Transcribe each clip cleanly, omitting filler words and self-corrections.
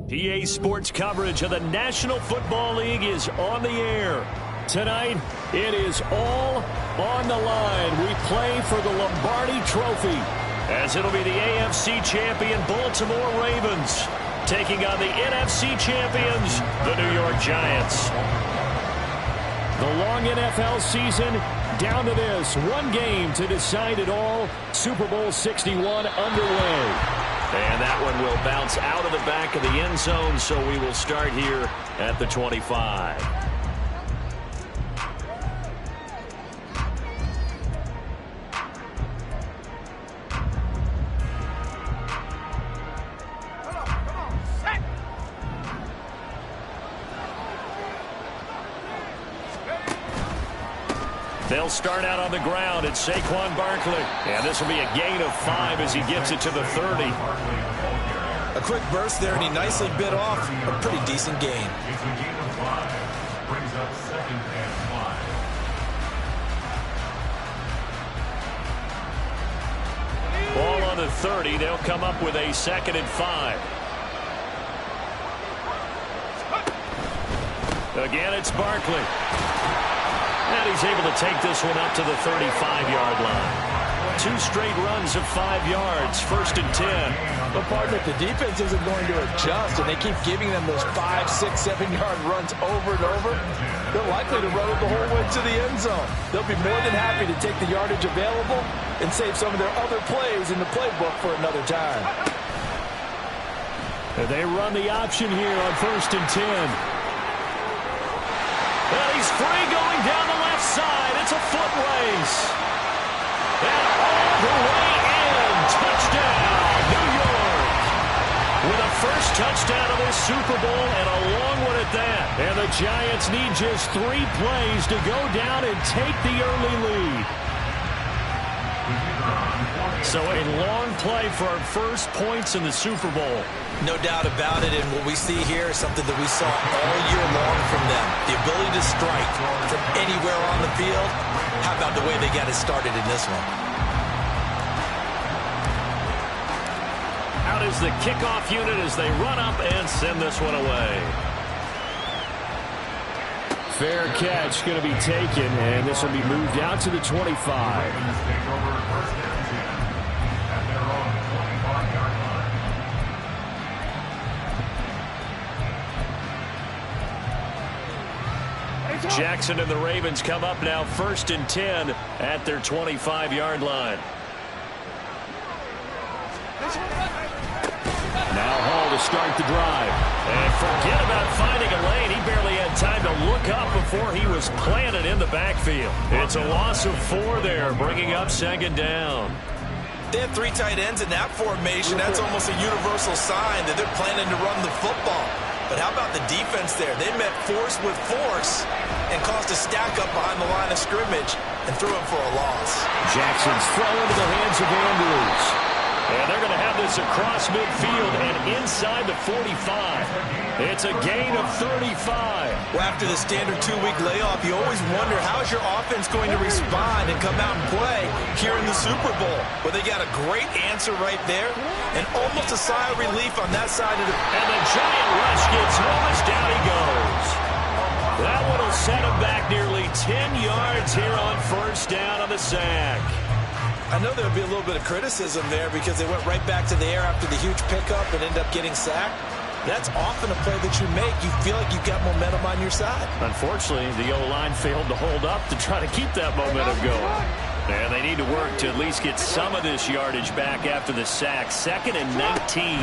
PA Sports coverage of the National Football League is on the air. Tonight, it is all on the line. We play for the Lombardi Trophy, as it'll be the AFC champion Baltimore Ravens taking on the NFC champions, the New York Giants. The long NFL season down to this. One game to decide it all. Super Bowl 61 underway. And that one will bounce out of the back of the end zone, so we will start here at the 25. They'll start out on the ground. It's Saquon Barkley. And this will be a gain of 5 as he gets it to the 30. A quick burst there, and he nicely bit off a pretty decent gain. Ball on the 30. They'll come up with a 2nd and 5. Again, it's Barkley. And he's able to take this one up to the 35-yard line. 2 straight runs of 5 yards, 1st and 10. But partner, the defense isn't going to adjust, and they keep giving them those 5, 6, 7-yard runs over and over. They're likely to run it the whole way to the end zone. They'll be more than happy to take the yardage available and save some of their other plays in the playbook for another time. And they run the option here on 1st and 10. And he's free going down the left side. It's a foot race. And all the way in. Touchdown, New York. With a first touchdown of this Super Bowl and a long one at that. And the Giants need just 3 plays to go down and take the early lead. So a long play for our first points in the Super Bowl. No doubt about it, and what we see here is something that we saw all year long from them. The ability to strike from anywhere on the field. How about the way they got it started in this one? Out is the kickoff unit as they run up and send this one away. Fair catch going to be taken, and this will be moved out to the 25. Jackson and the Ravens come up now 1st and 10 at their 25-yard line. Now Hall to start the drive. And forget about finding a lane. He barely had time to look up before he was planted in the backfield. It's a loss of 4 there, bringing up 2nd down. They have 3 tight ends in that formation. That's almost a universal sign that they're planning to run the football. But how about the defense there? They met force with force and caused a stack up behind the line of scrimmage and threw him for a loss. Jackson's throw into the hands of Andrews. And they're going to have this across midfield and inside the 45. It's a gain of 35. Well, after the standard 2-week layoff, you always wonder how is your offense going to respond and come out and play here in the Super Bowl. Well, they got a great answer right there and almost a sigh of relief on that side of the... And the giant rush gets home as down he goes. That one will set him back nearly 10 yards here on 1st down on the sack. I know there'll be a little bit of criticism there because they went right back to the air after the huge pickup and ended up getting sacked. That's often a play that you make. You feel like you've got momentum on your side. Unfortunately, the O-line failed to hold up to try to keep that momentum going. And they need to work to at least get some of this yardage back after the sack. 2nd and 19.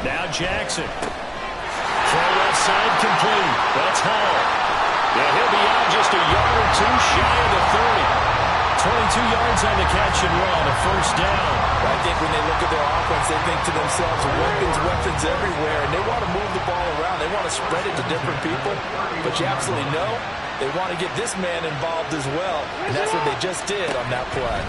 Now Jackson. Throw left side complete. That's Hall. Yeah, he'll be out just a yard or 2 shy of the 30. 22 yards on the catch and run, a 1st down. I think when they look at their offense, they think to themselves, weapons everywhere, and they want to move the ball around. They want to spread it to different people, but you absolutely know they want to get this man involved as well, and that's what they just did on that play.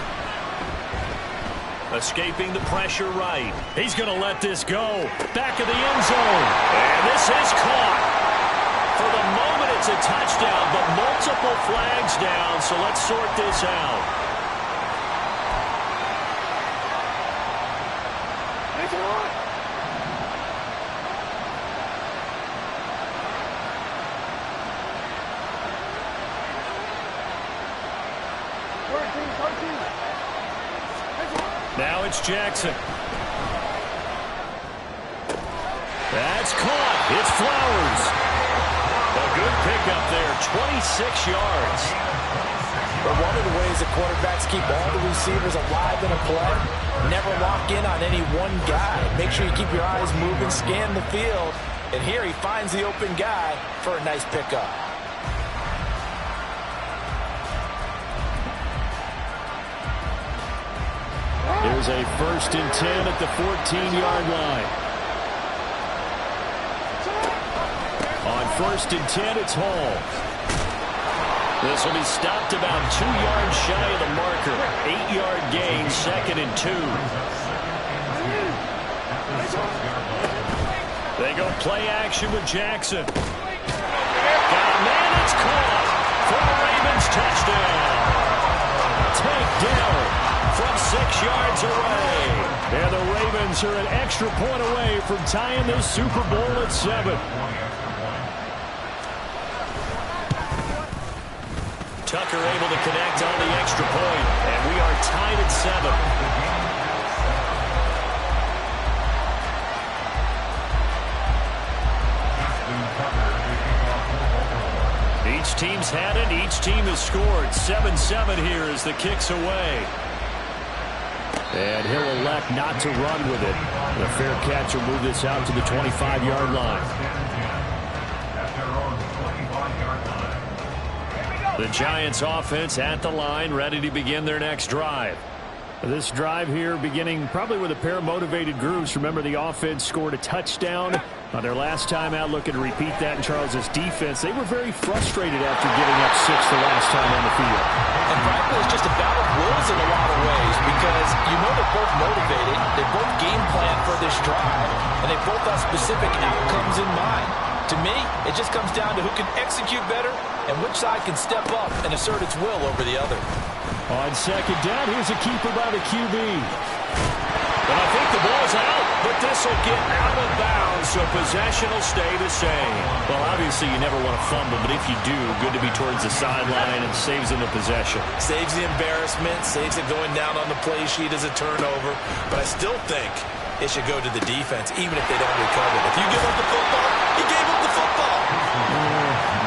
Escaping the pressure right. He's going to let this go. Back of the end zone. And this is caught. For the moment, it's a touchdown, but multiple flags down, so let's sort this out. Now it's Jackson. That's caught. It's Flowers. A good pickup there, 26 yards. But one of the ways that quarterbacks keep all the receivers alive in a play, never lock in on any one guy. Make sure you keep your eyes moving, scan the field, and here he finds the open guy for a nice pickup. There's a 1st and 10 at the 14-yard line. On 1st and 10, it's Hall. This will be stopped about 2 yards shy of the marker. 8-yard gain, 2nd and 2. They go play action with Jackson. Got a man, it's caught for the Ravens touchdown. Takedown from 6 yards away. And the Ravens are an extra point away from tying this Super Bowl at 7. Tucker able to connect on the extra point, and we are tied at 7. Each team's had it. Each team has scored. 7-7 here as the kick's away. And he'll elect not to run with it. And a fair catch will move this out to the 25-yard line. The Giants offense at the line, ready to begin their next drive. This drive here beginning probably with a pair of motivated groups. Remember, the offense scored a touchdown on their last time out, looking to repeat that in Charles's defense. They were very frustrated after giving up 6 the last time on the field. And frankly, it's just a battle of wills in a lot of ways because you know they're both motivated, they both game plan for this drive, and they both have specific outcomes in mind. To me, it just comes down to who can execute better and which side can step up and assert its will over the other. On 2nd down, here's a keeper by the QB. And I think the ball's out, but this will get out of bounds, so possession will stay the same. Well, obviously you never want to fumble, but if you do, good to be towards the sideline and saves them the possession. Saves the embarrassment, saves it going down on the play sheet as a turnover, but I still think it should go to the defense, even if they don't recover. If you give up the football, he gave up the football.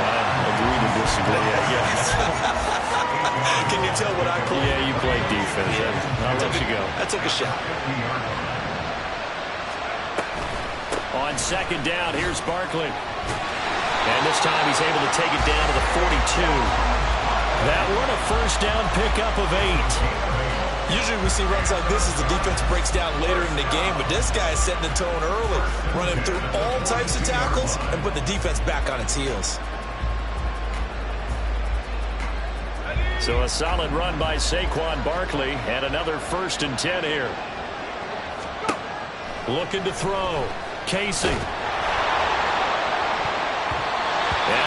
I agree to disagree, I guess. Can you tell what I play? Yeah, you play defense. I'll let you go. I took a shot. On 2nd down, here's Barkley. And this time he's able to take it down to the 42. That one a 1st down pickup of 8. Usually we see runs like this as the defense breaks down later in the game, but this guy is setting the tone early, running through all types of tackles and put the defense back on its heels. So a solid run by Saquon Barkley, and another 1st and 10 here. Looking to throw. Casey. And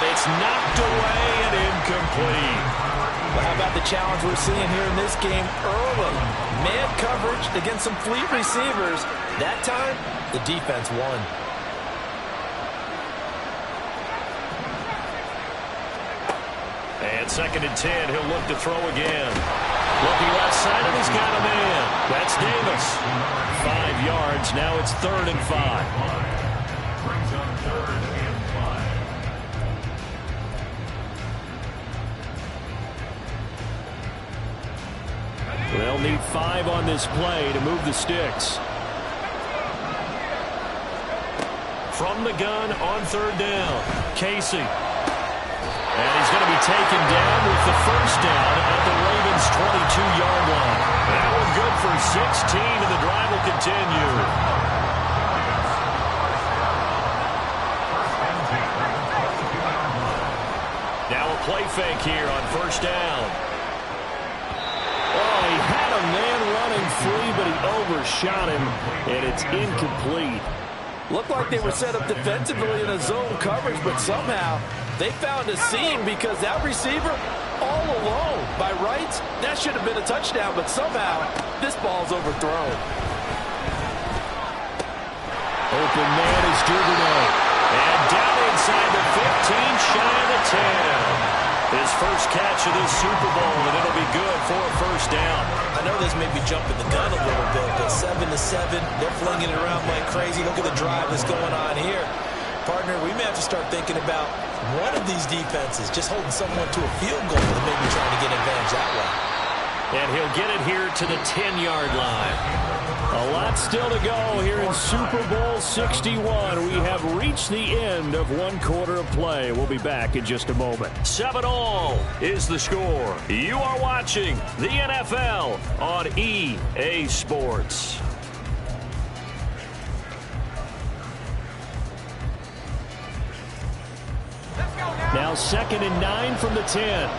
it's knocked away and incomplete. Well, how about the challenge we're seeing here in this game early? Man coverage against some fleet receivers. That time, the defense won. And 2nd and 10, he'll look to throw again. Looking left side, and he's got a man. That's Davis. 5 yards, now it's 3rd and 5. They'll need 5 on this play to move the sticks. From the gun on 3rd down, Casey. And he's going to be taken down with the 1st down at the Ravens' 22-yard line. That one good for 16, and the drive will continue. Now a play fake here on 1st down. Oh, he had a man running free, but he overshot him, and it's incomplete. Looked like they were set up defensively in a zone coverage, but somehow they found a seam because that receiver all alone. By rights, that should have been a touchdown, but somehow this ball's overthrown. Open man is Duvernay. And down inside the 15, shy of the 10. His first catch of this Super Bowl, and it'll be good for a this may be jumping the gun a little bit, but 7-7, they're flinging it around like crazy. Look at the drive that's going on here. Partner, we may have to start thinking about one of these defenses just holding someone to a field goal and maybe trying to get advantage that way. And he'll get it here to the 10-yard line. A lot still to go here in Super Bowl 61. We have reached the end of one quarter of play. We'll be back in just a moment. 7-all is the score. You are watching the NFL on EA Sports. Now 2nd and 9 from the 10.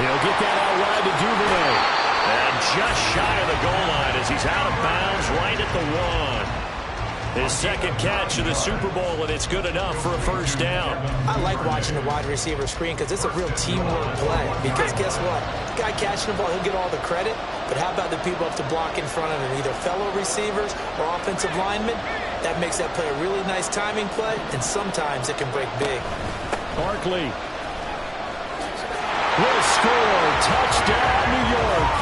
He'll get that out wide to Duvernay. And just shy of the goal line as he's out of bounds right at the 1. His second catch of the Super Bowl, and it's good enough for a first down. I like watching the wide receiver screen because it's a real teamwork play. Because guess what? The guy catching the ball, he'll get all the credit. But how about the people up to block in front of him, either fellow receivers or offensive linemen? That makes that play a really nice timing play, and sometimes it can break big. Barkley will score. Touchdown, New York.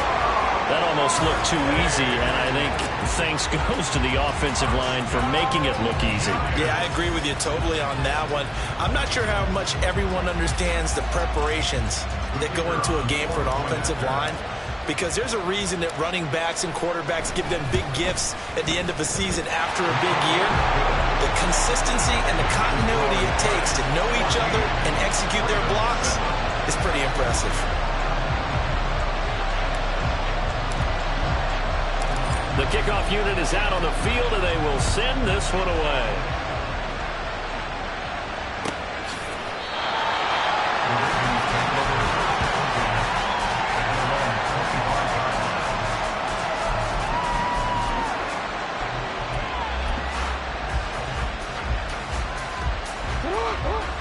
That almost looked too easy, and I think thanks goes to the offensive line for making it look easy. Yeah, I agree with you totally on that one. I'm not sure how much everyone understands the preparations that go into a game for an offensive line, because there's a reason that running backs and quarterbacks give them big gifts at the end of a season after a big year. The consistency and the continuity it takes to know each other and execute their blocks is pretty impressive. The kickoff unit is out on the field, and they will send this one away.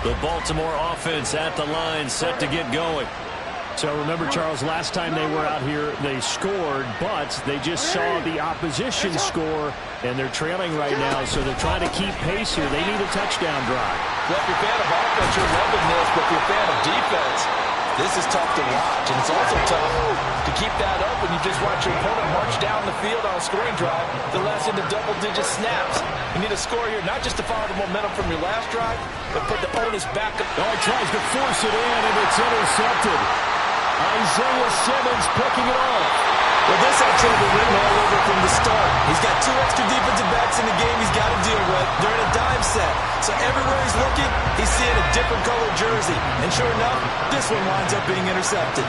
The Baltimore offense at the line, set to get going. So remember, Charles, last time they were out here, they scored, but they just saw the opposition score, and they're trailing right now, so they're trying to keep pace here. They need a touchdown drive. Well, if you're a fan of offense, you're loving this, but if you're a fan of defense, this is tough to watch, and it's also tough to keep that up when you just watch your opponent march down the field on a scoring drive that lasts into double-digit snaps. You need a score here, not just to follow the momentum from your last drive, but put the onus back up. Oh, he tries to force it in, and it's intercepted. Isaiah Simmons picking it off. Well, this had trouble written all over from the start. He's got 2 extra defensive backs in the game he's got to deal with. They're in a dime set. So everywhere he's looking, he's seeing a different colored jersey. And sure enough, this one winds up being intercepted.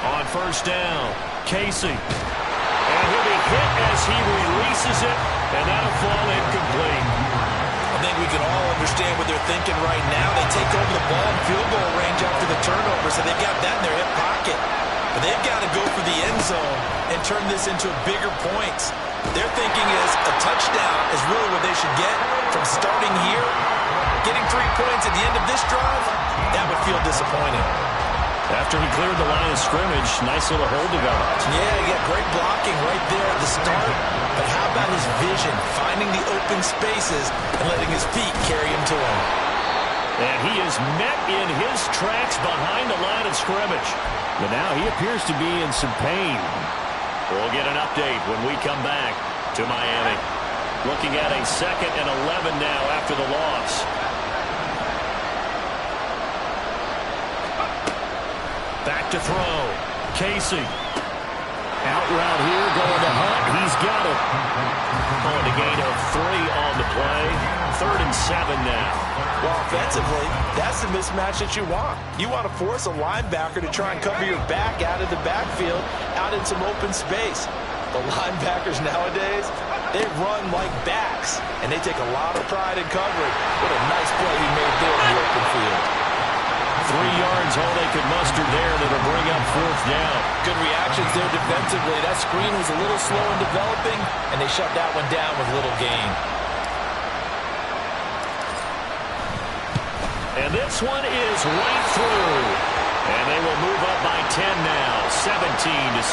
On first down, Casey. And he'll be hit as he releases it, and that'll fall incomplete. I think we can all understand what they're thinking right now. They take over the ball in field goal range after the turnover, so they've got that in their hip pocket. But they've got to go for the end zone and turn this into bigger points. Their thinking is a touchdown is really what they should get from starting here. Getting 3 points at the end of this drive, that would feel disappointing. After he cleared the line of scrimmage, nice little hold developed. Yeah, he got great blocking right there at the start. But how about his vision, finding the open spaces and letting his feet carry him to him? And he is met in his tracks behind the line of scrimmage. But now he appears to be in some pain. We'll get an update when we come back to Miami. Looking at a 2nd and 11 now after the loss. Back to throw. Casey. Out route here, going to Hunt. He's got it. On the gain of 3 on the play. 3rd and 7 now. Well, offensively, that's the mismatch that you want. You want to force a linebacker to try and cover your back out of the backfield, out in some open space. The linebackers nowadays, they run like backs, and they take a lot of pride in covering. What a nice play he made there in the open field. 3 yards, all they could muster there. That'll bring up 4th down. Good reactions there defensively. That screen was a little slow in developing, and they shut that one down with little gain. And this one is right through. And they will move up by 10 now, 17-7.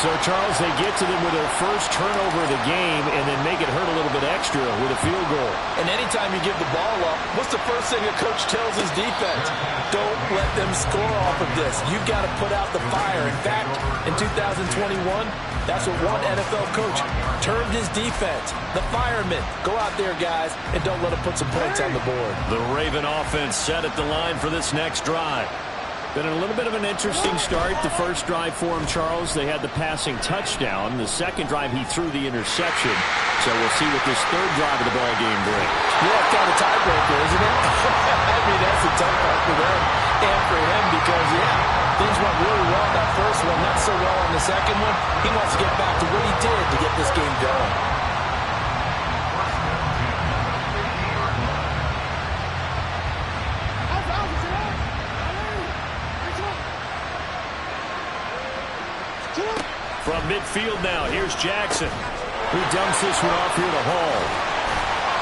So, Charles, they get to them with their first turnover of the game and then make it hurt a little bit extra with a field goal. And anytime you give the ball up, what's the first thing a coach tells his defense? Don't let them score off of this. You've got to put out the fire. In fact, in 2021, that's what one NFL coach termed his defense, the firemen. Go out there, guys, and don't let them put some points on the board. The Raven offense set at the line for this next drive. Been a little bit of an interesting start. The first drive for him, Charles, they had the passing touchdown. The second drive, he threw the interception. So we'll see what this third drive of the ball game brings. Yeah, it's kind of tiebreaker, isn't it? I mean, that's a tough part for them and for him because, things went really well that first one, not so well on the second one. He wants to get back to what he did to get this game going. From midfield now, here's Jackson, who dumps this one off here to Hall.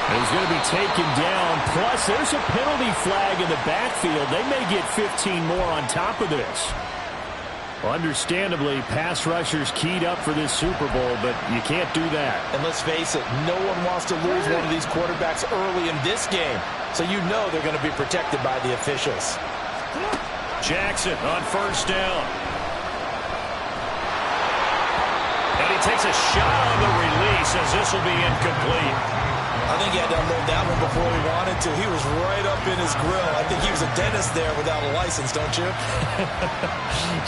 And he's going to be taken down. Plus, there's a penalty flag in the backfield. They may get 15 more on top of this. Understandably, pass rushers keyed up for this Super Bowl, but you can't do that. And let's face it, no one wants to lose one of these quarterbacks early in this game. So you know they're going to be protected by the officials. Jackson on first down. And he takes a shot on the release as this will be incomplete. I think he had to unload that one before he wanted to. He was right up in his grill. I think he was a dentist there without a license, don't you?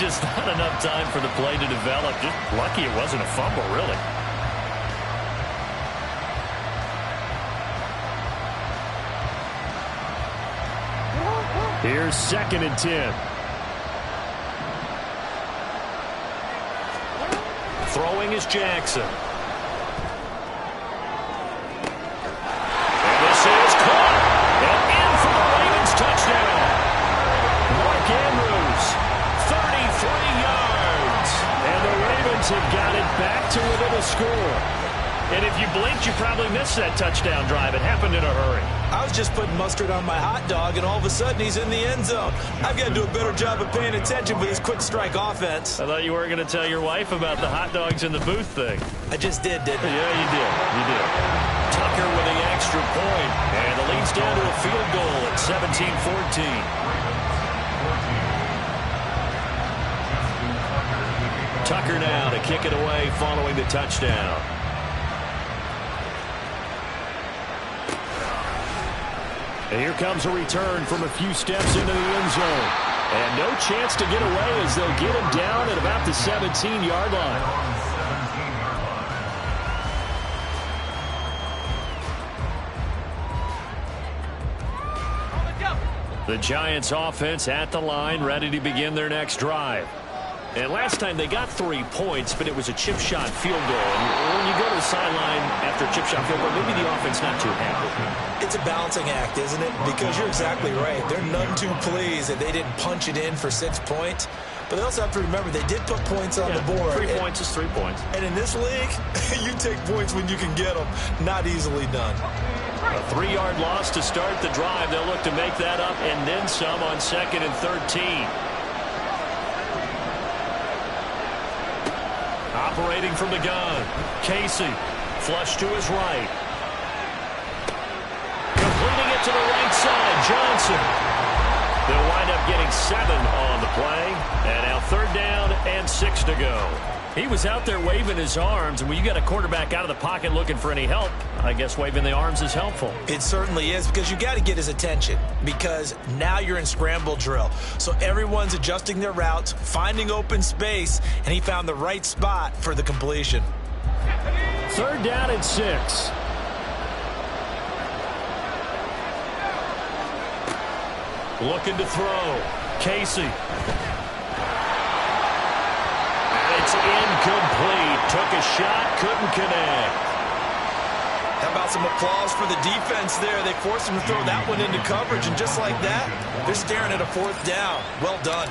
Just not enough time for the play to develop. Just lucky it wasn't a fumble, really. Here's 2nd and 10. Throwing is Jackson. And this is caught. And in for the Ravens touchdown. Mark Andrews, 33 yards. And the Ravens have got it back to within a score. And if you blinked, you probably missed that touchdown drive. It happened in a hurry. I was just putting mustard on my hot dog, and all of a sudden he's in the end zone. I've got to do a better job of paying attention for this quick strike offense. I thought you weren't going to tell your wife about the hot dogs in the booth thing. I just did, didn't I? Yeah, you did. You did. Tucker with the extra point, and the lead's down to a field goal at 17-14. Tucker now to kick it away following the touchdown. And here comes a return from a few steps into the end zone. And no chance to get away as they'll get him down at about the 17-yard line. The Giants offense at the line, ready to begin their next drive. And last time they got 3 points, but it was a chip shot field goal. And when you go to the sideline after a chip shot field goal, maybe the offense not too happy. It's a balancing act, isn't it? Because you're exactly right. They're none too pleased that they didn't punch it in for 6 points. But they also have to remember they did put points on the board. 3 points is 3 points. And in this league, you take points when you can get them. Not easily done. A 3-yard loss to start the drive. They'll look to make that up and then some on 2nd and 13. Operating from the gun, Casey, flush to his right. Completing it to the right side, Johnson. They'll wind up getting 7 on the play. And now 3rd down and 6 to go. He was out there waving his arms, and when you got a quarterback out of the pocket looking for any help, I guess waving the arms is helpful. It certainly is, because you got to get his attention, because now you're in scramble drill. So everyone's adjusting their routes, finding open space, and he found the right spot for the completion. 3rd down and 6. Looking to throw. Casey. It's incomplete. Took a shot, couldn't connect. How about some applause for the defense there? They forced him to throw that one into coverage, and just like that, they're staring at a 4th down. Well done.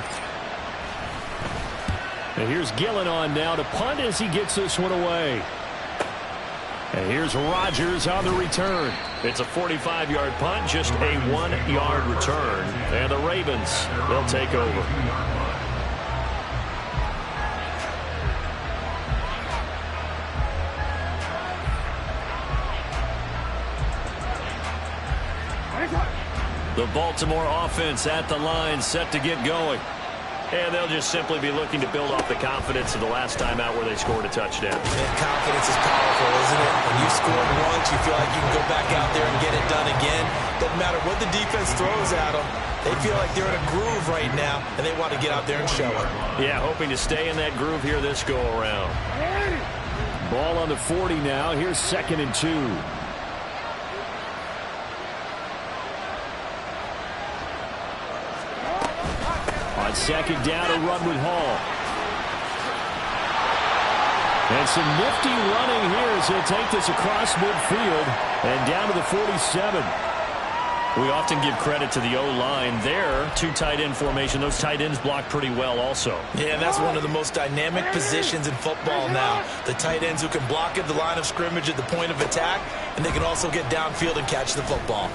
And here's Gillen on now to punt as he gets this one away. And here's Rodgers on the return. It's a 45-yard punt, just a 1-yard return. And the Ravens, they'll take over. The Baltimore offense at the line, set to get going. And they'll just simply be looking to build off the confidence of the last time out where they scored a touchdown. And confidence is powerful, isn't it? When you scored once, you feel like you can go back out there and get it done again. Doesn't matter what the defense throws at them. They feel like they're in a groove right now, and they want to get out there and show it. Yeah, hoping to stay in that groove here this go-around. Ball on the 40 now. Here's 2nd and 2. On 2nd down, a run with Hall. And some nifty running here as he'll take this across midfield and down to the 47. We often give credit to the O-line there. 2 tight end formation. Those tight ends block pretty well also. Yeah, that's one of the most dynamic positions in football now. The tight ends who can block at the line of scrimmage at the point of attack, and they can also get downfield and catch the football.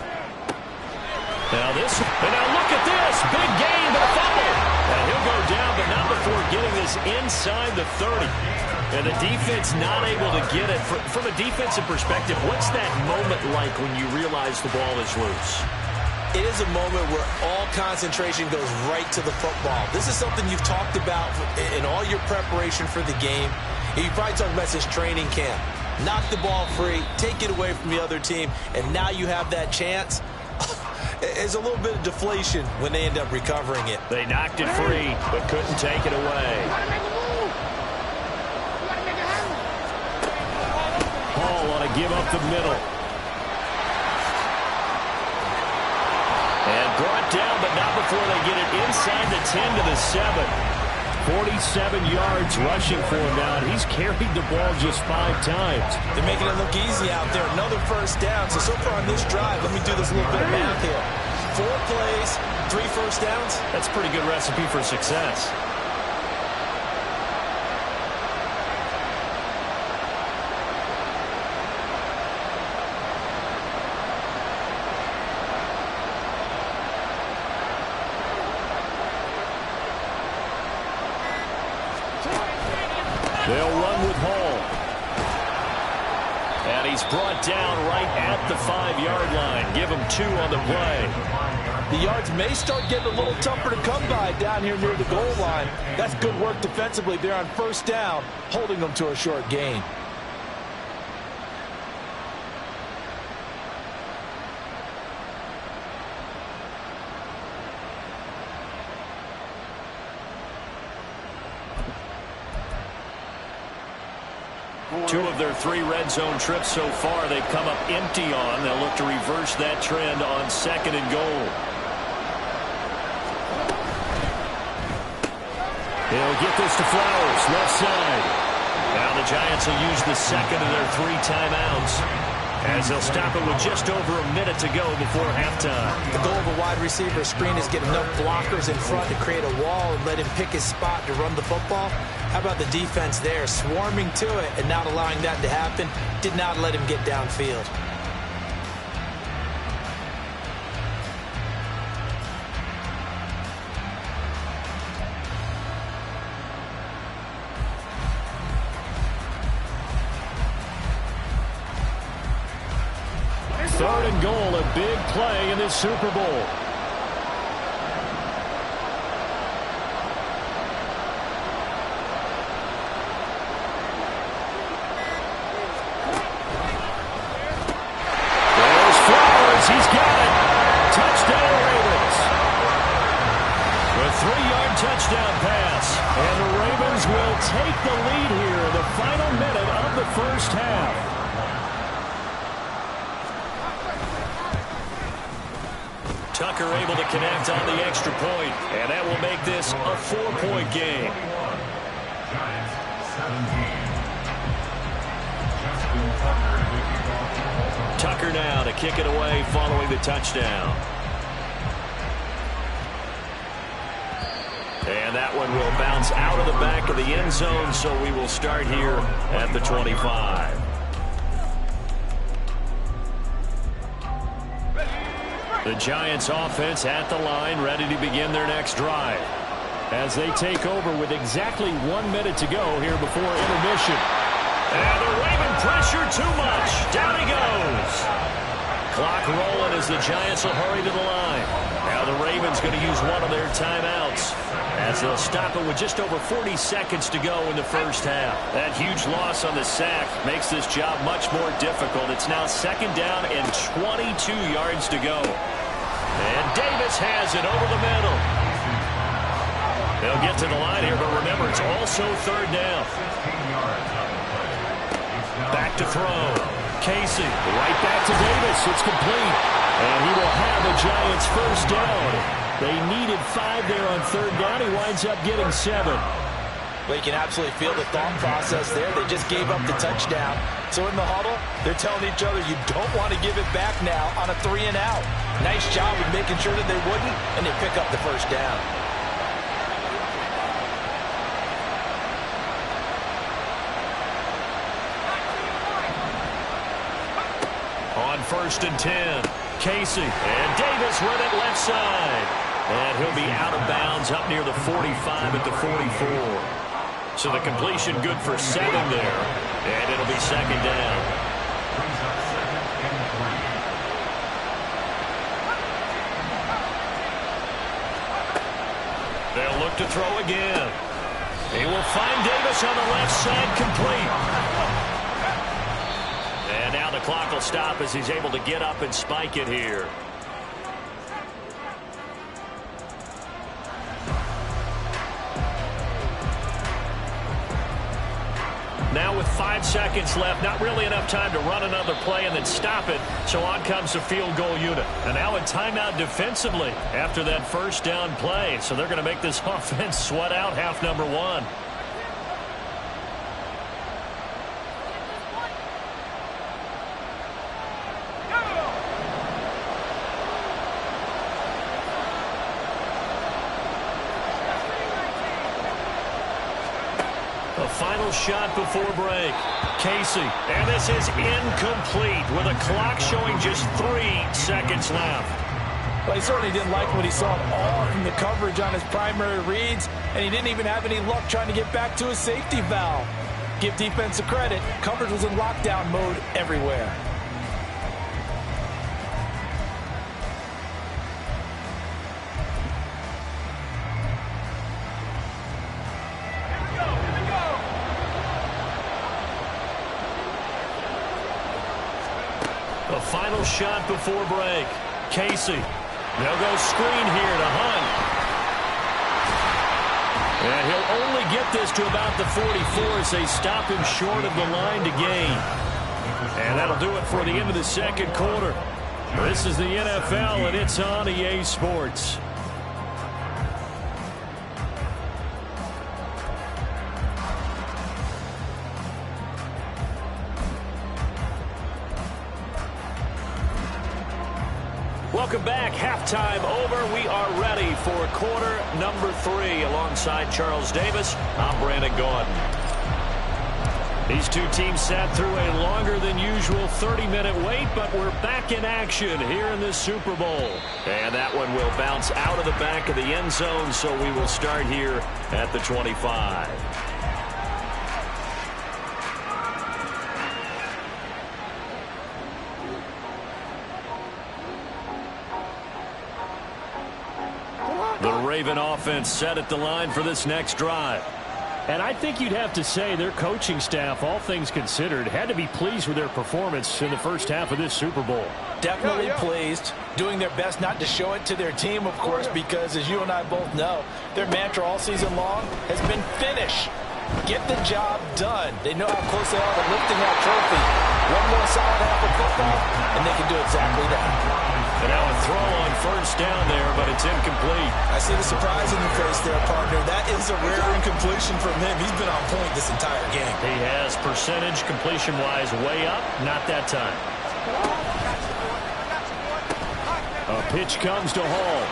Now look at this. Big gain, but a fumble. And he'll go down, but not before getting this inside the 30. And the defense not able to get it. From a defensive perspective, what's that moment like when you realize the ball is loose? It is a moment where all concentration goes right to the football. This is something you've talked about in all your preparation for the game. You probably talked about this training camp. Knock the ball free, take it away from the other team, and now you have that chance. There's a little bit of deflation when they end up recovering it. They knocked it free, but couldn't take it away. Hall want to give up the middle. And brought down, but not before they get it inside the 10 to the 7. 47 yards rushing for him now, and he's carried the ball just 5 times. They're making it look easy out there. Another first down. So far on this drive, let me do this little bit of math here. 4 plays, 3 first downs. That's a pretty good recipe for success. They'll run with Hall. And he's brought down right at the 5-yard line. Give him 2 on the play. The yards may start getting a little tougher to come by down here near the goal line. That's good work defensively there on first down, holding them to a short gain. Two of their 3 red zone trips so far they've come up empty on. They'll look to reverse that trend on 2nd and goal. He'll get this to Flowers, left side. Now the Giants will use the 2nd of their 3 timeouts as they'll stop it with just over a minute to go before halftime. The goal of a wide receiver screen is get enough blockers in front to create a wall and let him pick his spot to run the football. How about the defense there, swarming to it and not allowing that to happen? Did not let him get downfield. Third and goal, a big play in this Super Bowl. There's Flowers. He's got it. Touchdown, Ravens. A 3-yard touchdown pass. And the Ravens will take the lead here in the final minute of the first half. Tucker able to connect on the extra point, and that will make this a 4-point game. Tucker now to kick it away following the touchdown. And that one will bounce out of the back of the end zone, so we will start here at the 25. The Giants offense at the line, ready to begin their next drive as they take over with exactly 1 minute to go here before intermission. And the Raven pressure too much. Down he goes. Clock rolling as the Giants will hurry to the line. Now the Ravens going to use one of their timeouts as they'll stop it with just over 40 seconds to go in the first half. That huge loss on the sack makes this job much more difficult. It's now 2nd down and 22 yards to go. And Davis has it over the middle. They'll get to the line here, but remember, it's also 3rd down. Back to throw. Casey, right back to Davis. It's complete. And he will have the Giants' first down. They needed 5 there on 3rd down. He winds up getting 7. Well, you can absolutely feel the thought process there. They just gave up the touchdown. So in the huddle, they're telling each other, you don't want to give it back now on a 3-and-out. Nice job of making sure that they wouldn't, and they pick up the first down. On 1st and 10, Casey and Davis with it left side. And he'll be out of bounds up near the 45 at the 44. So the completion good for 7 there. And it'll be 2nd down. They'll look to throw again. He will find Davis on the left side, complete. And now the clock will stop as he's able to get up and spike it here. Now with 5 seconds left, not really enough time to run another play and then stop it. So on comes the field goal unit. And now a timeout defensively after that 1st down play. So they're going to make this offense sweat out half number 1. Final shot before break. Casey, and this is incomplete with a clock showing just 3 seconds left. Well, he certainly didn't like what he saw at all from the coverage on his primary reads, and he didn't even have any luck trying to get back to his safety valve. Give defense a credit. Coverage was in lockdown mode everywhere. The final shot before break. Casey. They'll go screen here to Hunt. And he'll only get this to about the 44 as they stop him short of the line to gain. And that'll do it for the end of the 2nd quarter. This is the NFL, and it's on EA Sports. Welcome back. Halftime over. We are ready for quarter number 3 alongside Charles Davis. I'm Brandon Gaudin. These two teams sat through a longer than usual 30-minute wait, but we're back in action here in this Super Bowl. And that one will bounce out of the back of the end zone, so we will start here at the 25. The Raven offense set at the line for this next drive. And I think you'd have to say their coaching staff, all things considered, had to be pleased with their performance in the first half of this Super Bowl. Definitely pleased, doing their best not to show it to their team, of course, because as you and I both know, their mantra all season long has been finish. Get the job done. They know how close they are to lifting that trophy. One more solid half of football, and they can do exactly that. And now a throw on first down there, but it's incomplete. I see the surprise in your face there, partner. That is a rare incompletion from him. He's been on point this entire game. He has percentage completion-wise way up. Not that time. A pitch comes to Hall.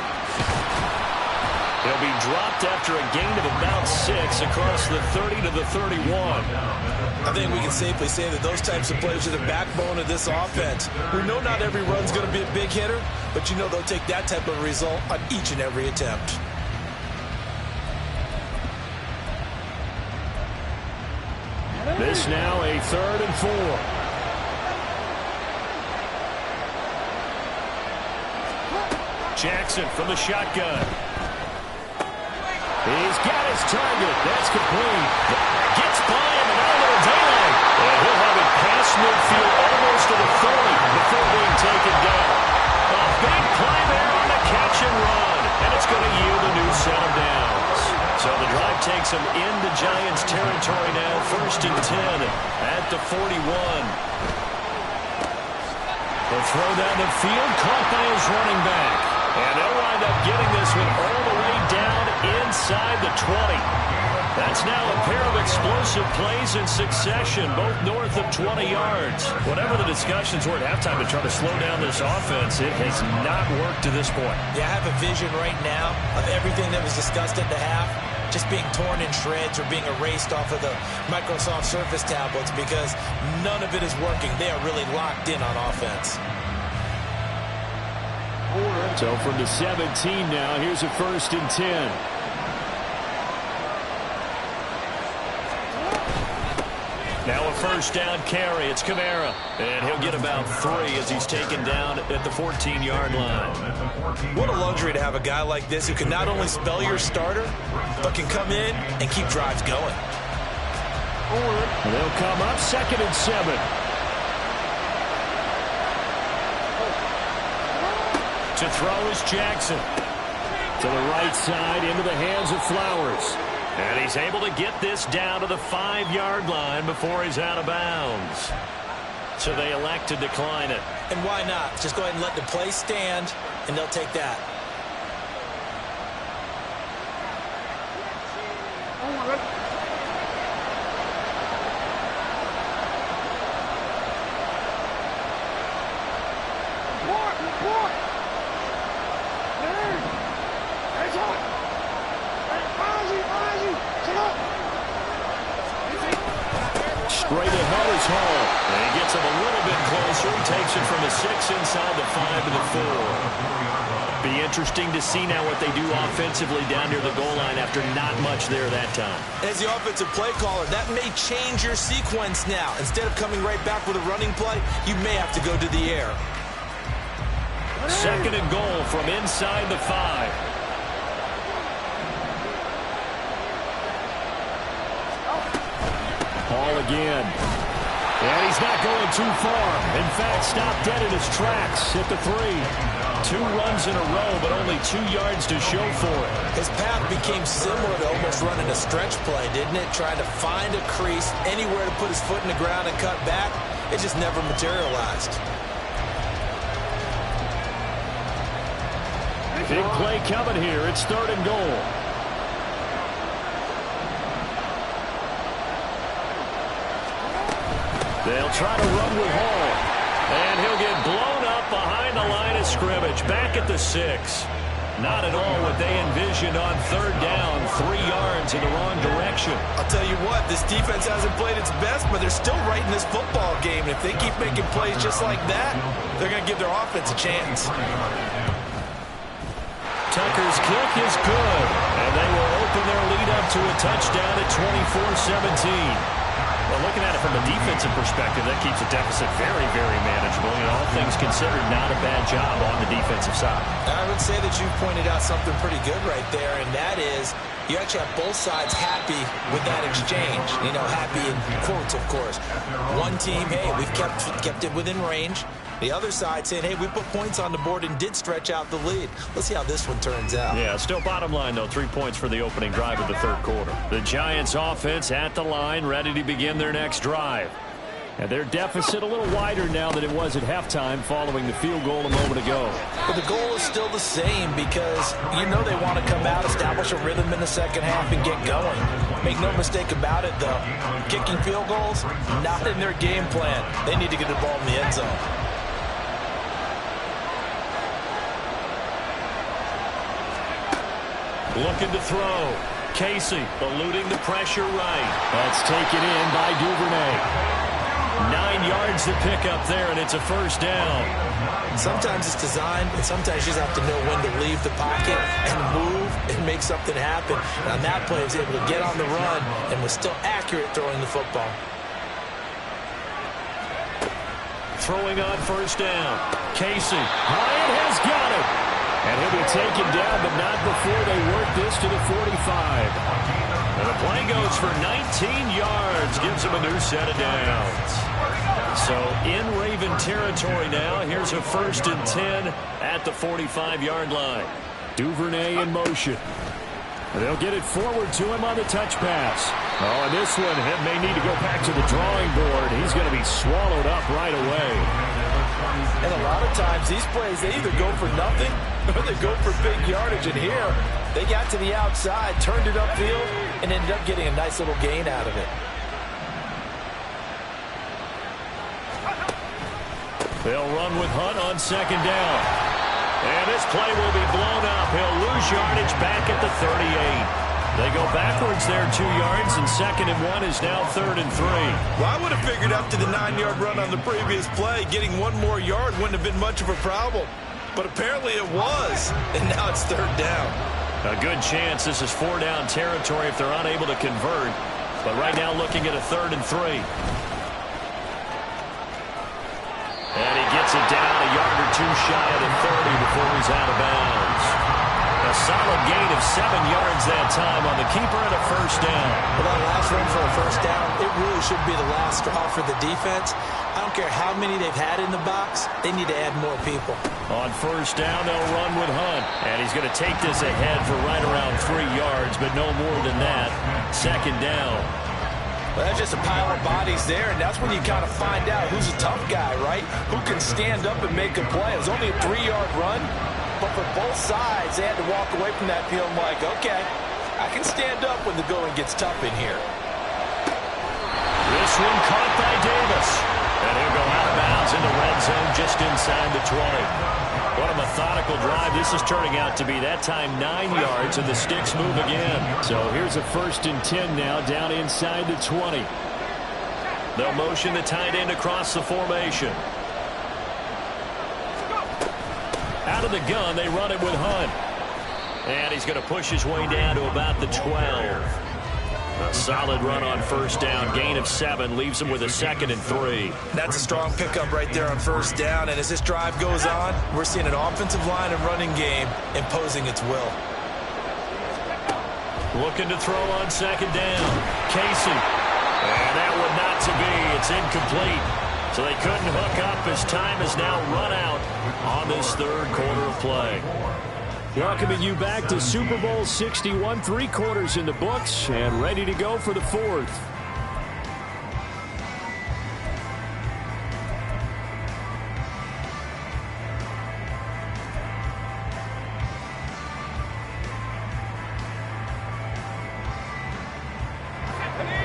He'll be dropped after a gain of about 6 across the 30 to the 31. I think we can safely say that those types of plays are the backbone of this offense. We know not every run's going to be a big hitter, but you know they'll take that type of result on each and every attempt. This now a 3rd and 4. Jackson from the shotgun. He's got his target. That's complete. Gets by him and out of the daylight. And he'll have it past midfield almost to the 30 before being taken down. A big play there on the catch and run. And it's going to yield a new set of downs. So the drive takes him into Giants territory now. 1st and 10 at the 41. The throw down the field, caught by his running back. And they'll wind up getting this one all the way down inside the 20. That's now a pair of explosive plays in succession, both north of 20 yards. Whatever the discussions were at halftime to try to slow down this offense, it has not worked to this point. Yeah, I have a vision right now of everything that was discussed at the half just being torn in shreds or being erased off of the Microsoft Surface tablets because none of it is working. They are really locked in on offense. So from the 17 now, here's a 1st and 10. Now a 1st down carry. It's Kamara. And he'll get about 3 as he's taken down at the 14-yard line. What a luxury to have a guy like this who can not only spell your starter, but can come in and keep drives going. They'll come up 2nd and 7. To throw is Jackson. To the right side, into the hands of Flowers. And he's able to get this down to the 5-yard line before he's out of bounds. So they elect to decline it. And why not? Just go ahead and let the play stand, and they'll take that. Straight ahead is Hall. And he gets him a little bit closer. He takes it from the 6 inside the 5 to the 4. Be interesting to see now what they do offensively down near the goal line after not much there that time. As the offensive play caller, that may change your sequence now. Instead of coming right back with a running play, you may have to go to the air. 2nd and goal from inside the 5. Hall again. And he's not going too far. In fact, stopped dead in his tracks at the 3. 2 runs in a row, but only 2 yards to show for it. His path became similar to almost running a stretch play, didn't it? Trying to find a crease, anywhere to put his foot in the ground and cut back. It just never materialized. Big play coming here. It's 3rd and goal. They'll try to run with Hall. And he'll get blown up behind the line of scrimmage. Back at the 6. Not at all what they envisioned on 3rd down. 3 yards in the wrong direction. I'll tell you what, this defense hasn't played its best, but they're still right in this football game. And if they keep making plays just like that, they're going to give their offense a chance. Tucker's kick is good. And they will open their lead up to a touchdown at 24-17. Well, looking at it from a defensive perspective, that keeps the deficit very, very manageable. You know, all things considered, not a bad job on the defensive side. I would say that you pointed out something pretty good right there, and that is you actually have both sides happy with that exchange. You know, happy in quotes, of course. One team, hey, we've kept it within range. The other side saying, hey, we put points on the board and did stretch out the lead. Let's see how this one turns out. Yeah, still bottom line, though, 3 points for the opening drive of the 3rd quarter. The Giants offense at the line, ready to begin their next drive. And their deficit a little wider now than it was at halftime following the field goal a moment ago. But the goal is still the same because you know they want to come out, establish a rhythm in the 2nd half, and get going. Make no mistake about it, though. Kicking field goals, not in their game plan. They need to get the ball in the end zone. Looking to throw. Casey eluding the pressure right. That's taken in by Duvernay. 9 yards to pick up there, and it's a 1st down. Sometimes it's designed, and sometimes you just have to know when to leave the pocket and move and make something happen. And on that play, he was able to get on the run and was still accurate throwing the football. Throwing on 1st down. Casey. Bryant has got it. And he'll taken down, but not before they work this to the 45. And the play goes for 19 yards, gives them a new set of downs. So in Raven territory now, here's a 1st and 10 at the 45-yard line. Duvernay in motion. They'll get it forward to him on the touch pass. Oh, and this one may need to go back to the drawing board. He's going to be swallowed up right away. And a lot of times these plays, they either go for nothing or they go for big yardage. And here, they got to the outside, turned it upfield, and ended up getting a nice little gain out of it. They'll run with Hunt on 2nd down. And this play will be blown up. He'll lose yardage back at the 38. They go backwards there 2 yards, and 2nd and 1 is now 3rd and 3. Well, I would have figured after the 9-yard run on the previous play, getting 1 more yard wouldn't have been much of a problem. But apparently it was, and now it's 3rd down. A good chance this is 4-down territory if they're unable to convert. But right now looking at a 3rd and 3. And he gets it down a yard or 2 shy of the 30 before he's out of bounds. A solid gain of 7 yards that time on the keeper and a 1st down. Well, that last run for a 1st down, it really should be the last straw for the defense. I don't care how many they've had in the box. They need to add more people. On 1st down, they'll run with Hunt. And he's going to take this ahead for right around 3 yards, but no more than that. 2nd down. Well, that's just a pile of bodies there, and that's when you kind of find out who's a tough guy, right? Who can stand up and make a play. It was only a 3-yard run, but for both sides, they had to walk away from that feeling like, okay, I can stand up when the going gets tough in here. This one caught by Davis. And he'll go out of bounds in the red zone just inside the 20. What a methodical drive. This is turning out to be, that time, 9 yards, and the sticks move again. So here's a 1st and 10 now down inside the 20. They'll motion the tight end across the formation. Out of the gun, they run it with Hunt. And he's going to push his way down to about the 12. A solid run on 1st down, gain of 7, leaves him with a 2nd and 3. That's a strong pickup right there on 1st down, and as this drive goes on, we're seeing an offensive line and running game imposing its will. Looking to throw on 2nd down. Casey. And that one not to be. It's incomplete. So they couldn't hook up as time is now run out on this 3rd quarter of play. Welcoming you back to Super Bowl 61, 3 quarters in the books, and ready to go for the 4th.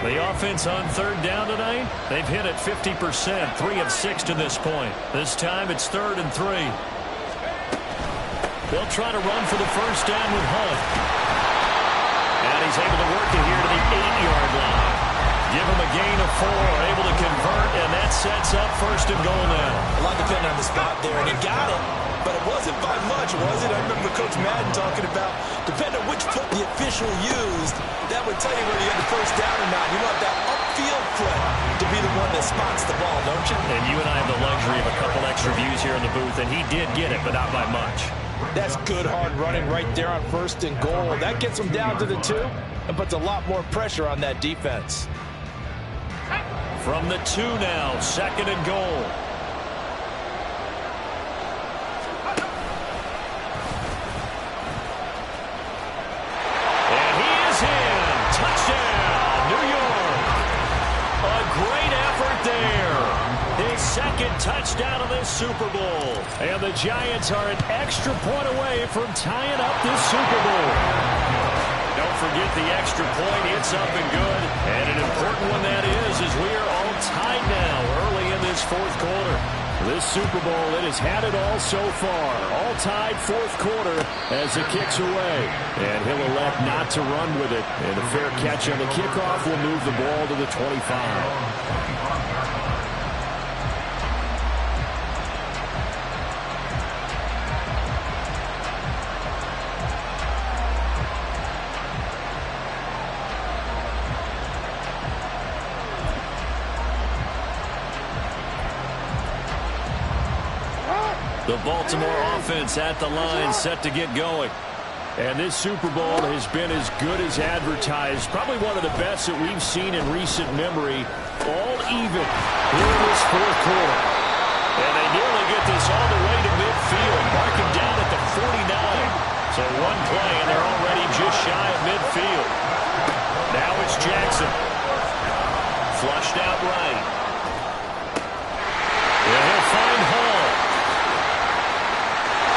The offense on 3rd down tonight, they've hit it 50%, 3 of 6 to this point. This time it's 3rd and 3. They'll try to run for the 1st down with Hunt. And he's able to work it here to the 8-yard line. Give him a gain of 4, able to convert, and that sets up 1st and goal now. A lot depending on the spot there, and he got it, but it wasn't by much, was it? I remember Coach Madden talking about, depending on which foot the official used, that would tell you whether you had the 1st down or not. You want that upfield foot to be the one that spots the ball, don't you? And you and I have the luxury of a couple extra views here in the booth, and he did get it, but not by much. That's good hard running right there on 1st and goal. That gets them down to the 2 and puts a lot more pressure on that defense. From the 2 now, 2nd and goal. And he is in. Touchdown, New York. A great effort there. His 2nd touchdown of this Super Bowl. And the Giants are an extra point away from tying up this Super Bowl. Don't forget the extra point. It's up and good. And an important one that is we are all tied now early in this 4th quarter. This Super Bowl, it has had it all so far. All tied 4th quarter as it kicks away. And he'll elect not to run with it. And a fair catch on the kickoff will move the ball to the 25. The Baltimore offense at the line, set to get going. And this Super Bowl has been as good as advertised. Probably one of the best that we've seen in recent memory. All even here in this fourth quarter. And they nearly get this all the way to midfield. Marking down at the 49. So one play, and they're already just shy of midfield. Now it's Jackson. Flushed out right. And he'll find Hall.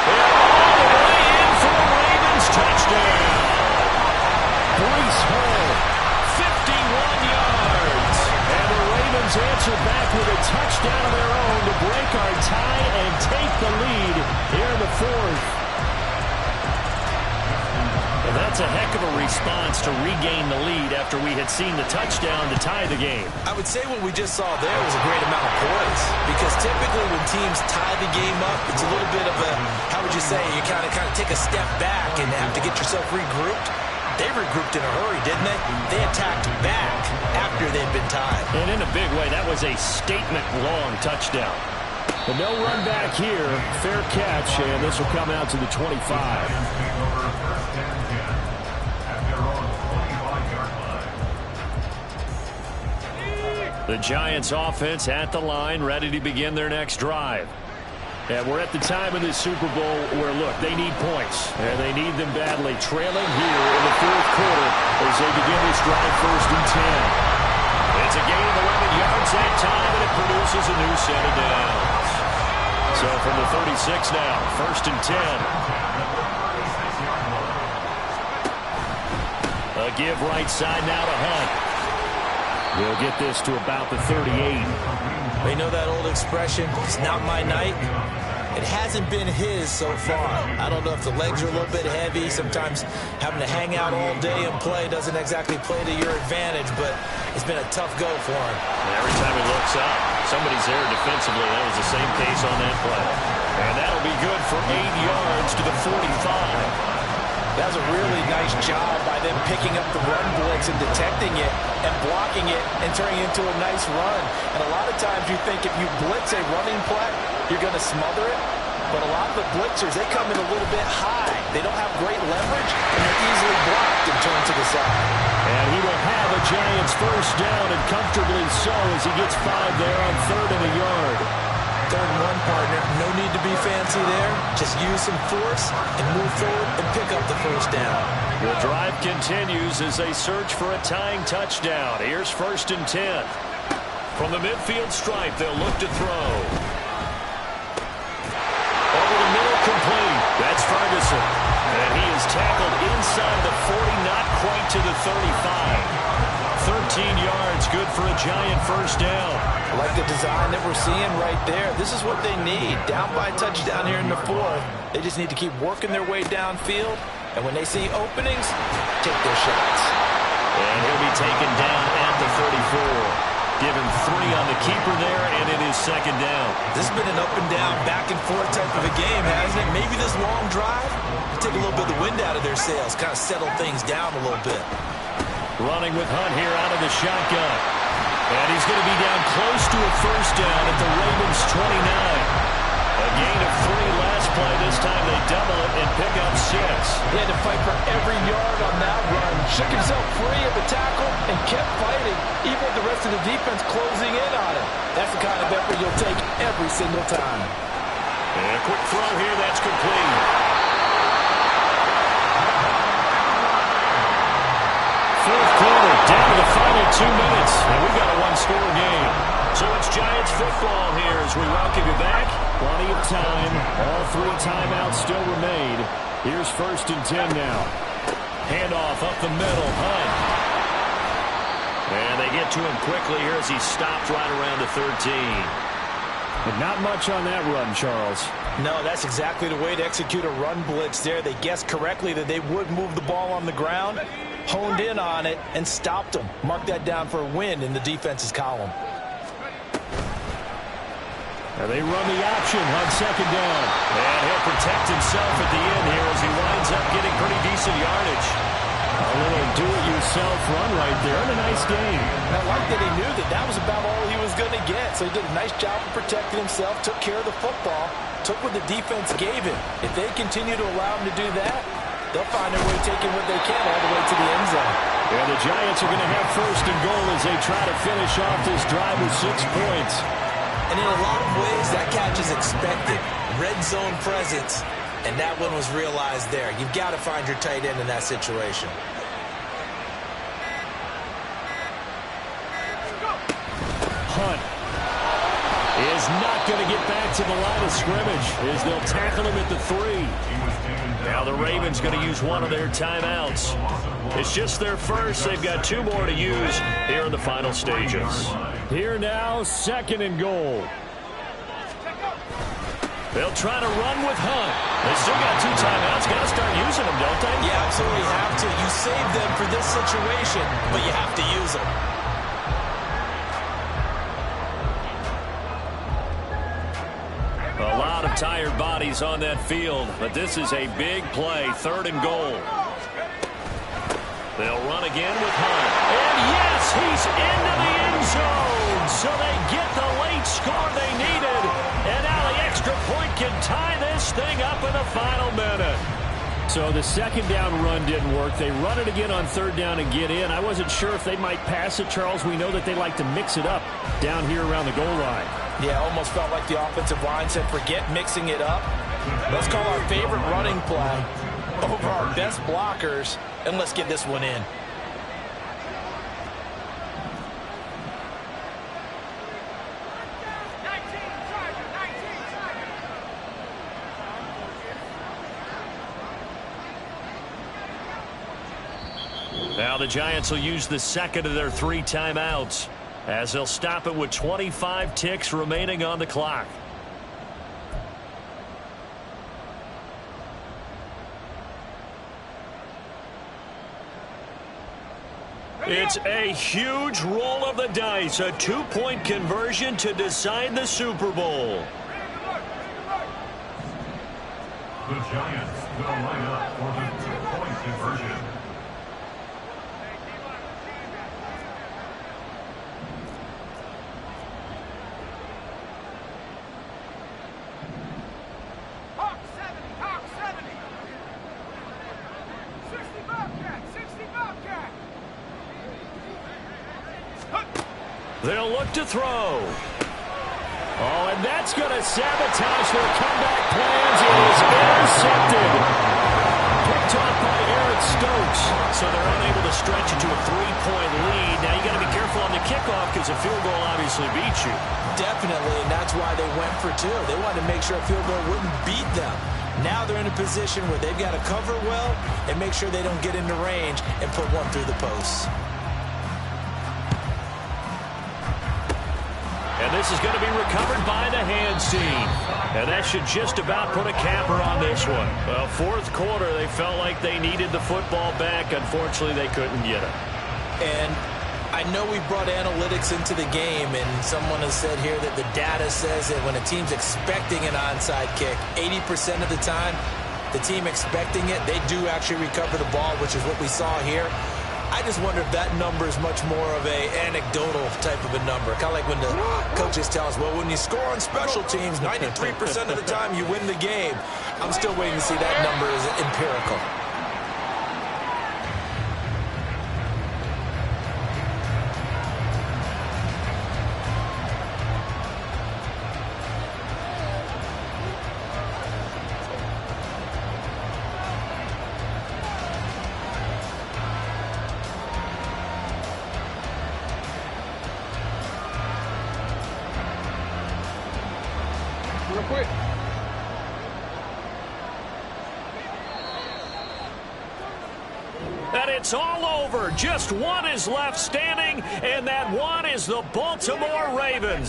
And all the way in for a Ravens touchdown. Breece Hall, 51 yards. And the Ravens answer back with a touchdown of their own to break our tie and take the lead here in the fourth. And that's a heck of a response to regain the lead after we had seen the touchdown to tie the game. I would say what we just saw there was a great amount of poise. Because typically when teams tie the game up, it's a little bit of a, how would you say, you kind of take a step back and have to get yourself regrouped. They regrouped in a hurry, didn't they? They attacked back after they'd been tied. And in a big way, that was a statement-long touchdown. But no run back here. Fair catch, and this will come out to the 25. The Giants offense at the line, ready to begin their next drive. And we're at the time of this Super Bowl where, look, they need points. And they need them badly. Trailing here in the fourth quarter as they begin this drive, 1st and 10. It's a gain of 11 yards that time, and it produces a new set of downs. So from the 36 now, 1st and 10. A give right side now to Hunt. We'll get this to about the 38. You know that old expression, it's not my night? It hasn't been his so far. I don't know if the legs are a little bit heavy. Sometimes having to hang out all day and play doesn't exactly play to your advantage, but it's been a tough go for him. And every time he looks up, somebody's there defensively. That was the same case on that play. And that'll be good for 8 yards to the 45. That was a really nice job by them picking up the run blitz and detecting it and blocking it and turning it into a nice run. And a lot of times you think if you blitz a running play, you're going to smother it. But a lot of the blitzers, they come in a little bit high. They don't have great leverage, and they're easily blocked and turned to the side. And he will have a Giants first down, and comfortably so as he gets 5 there on 3rd and a yard. 3rd and 1, partner. No need to be fancy there. Just use some force and move forward and pick up the first down. The drive continues as they search for a tying touchdown. Here's 1st and 10. From the midfield stripe, they'll look to throw. Over the middle, complete. That's Ferguson. And he is tackled inside the 40, not quite to the 35. 13 yards, good for a Giant first down. I like the design that we're seeing right there. This is what they need. Down by a touchdown here in the 4th. They just need to keep working their way downfield. And when they see openings, take their shots. And he'll be taken down at the 34. Given 3 on the keeper there, and it is 2nd down. This has been an up and down, back and forth type of a game, hasn't it? Maybe this long drive take a little bit of the wind out of their sails, kind of settle things down a little bit. Running with Hunt here out of the shotgun. And he's going to be down close to a first down at the Ravens 29. A gain of 3 last play. This time they double it and pick up 6. He had to fight for every yard on that run. Shook himself free of the tackle and kept fighting, even with the rest of the defense closing in on him. That's the kind of effort you'll take every single time. And a quick throw here. That's complete. Fourth quarter, down to the final 2 minutes, and we got a one-score game. So it's Giants football here as we welcome you back. Plenty of time. All 3 timeouts still remain. Here's 1st and 10 now. Handoff up the middle. Hunt. And they get to him quickly here as he stopped right around the 13. But not much on that run, Charles. No, that's exactly the way to execute a run blitz there. They guessed correctly that they would move the ball on the ground, honed in on it, and stopped them. Mark that down for a win in the defense's column. And they run the option on 2nd down. And he'll protect himself at the end here as he winds up getting pretty decent yardage. A little do-it-yourself run right there, and a nice gain. I like that he knew that that was about all he was going to get, so he did a nice job of protecting himself, took care of the football, took what the defense gave him. If they continue to allow him to do that, they'll find a way taking what they can all the way to the end zone. And the Giants are going to have first and goal as they try to finish off this drive with 6 points. And in a lot of ways, that catch is expected. Red zone presence, and that one was realized there. You've got to find your tight end in that situation. Hunt is not going to get back to the line of scrimmage as they'll tackle him at the 3. Now the Ravens going to use one of their timeouts. It's just their first. They've got 2 more to use here in the final stages. Here now, second and goal. They'll try to run with Hunt. They still got 2 timeouts. Got to start using them, don't they? You absolutely have to. You save them for this situation, but you have to use them. A lot of tired bodies on that field, but this is a big play, third and goal. They'll run again with Hunt. And yes, he's into the end zone. So they get the late score they needed. And now the extra point can tie this thing up in the final minute. So the second down run didn't work. They run it again on third down and get in. I wasn't sure if they might pass it, Charles. We know that they like to mix it up down here around the goal line. Yeah, almost felt like the offensive line said, forget mixing it up. Let's call our favorite running play over our best blockers, and let's get this one in. Now the Giants will use the second of their 3 timeouts as they'll stop it with 25 ticks remaining on the clock. It's a huge roll of the dice, a 2-point conversion to decide the Super Bowl. The Giants will line up for the 2-point conversion. They'll look to throw. Oh, and that's going to sabotage their comeback plans. It is intercepted. Picked off by Eric Stokes. So they're unable to stretch it to a 3-point lead. Now you got to be careful on the kickoff because a field goal obviously beats you. Definitely, and that's why they went for 2. They wanted to make sure a field goal wouldn't beat them. Now they're in a position where they've got to cover well and make sure they don't get into range and put one through the posts. And this is going to be recovered by the hands team. And that should just about put a capper on this one. Well, fourth quarter, they felt like they needed the football back. Unfortunately, they couldn't get it. And I know we brought analytics into the game, and someone has said here that the data says that when a team's expecting an onside kick, 80% of the time, the team expecting it, they do actually recover the ball, which is what we saw here. I just wonder if that number is much more of a anecdotal type of a number. Kind of like when the coaches tell us, well, when you score on special teams, 93% of the time you win the game. I'm still waiting to see that number is empirical. Real quick. And it's all over. Just one is left standing, and that one is the Baltimore Ravens.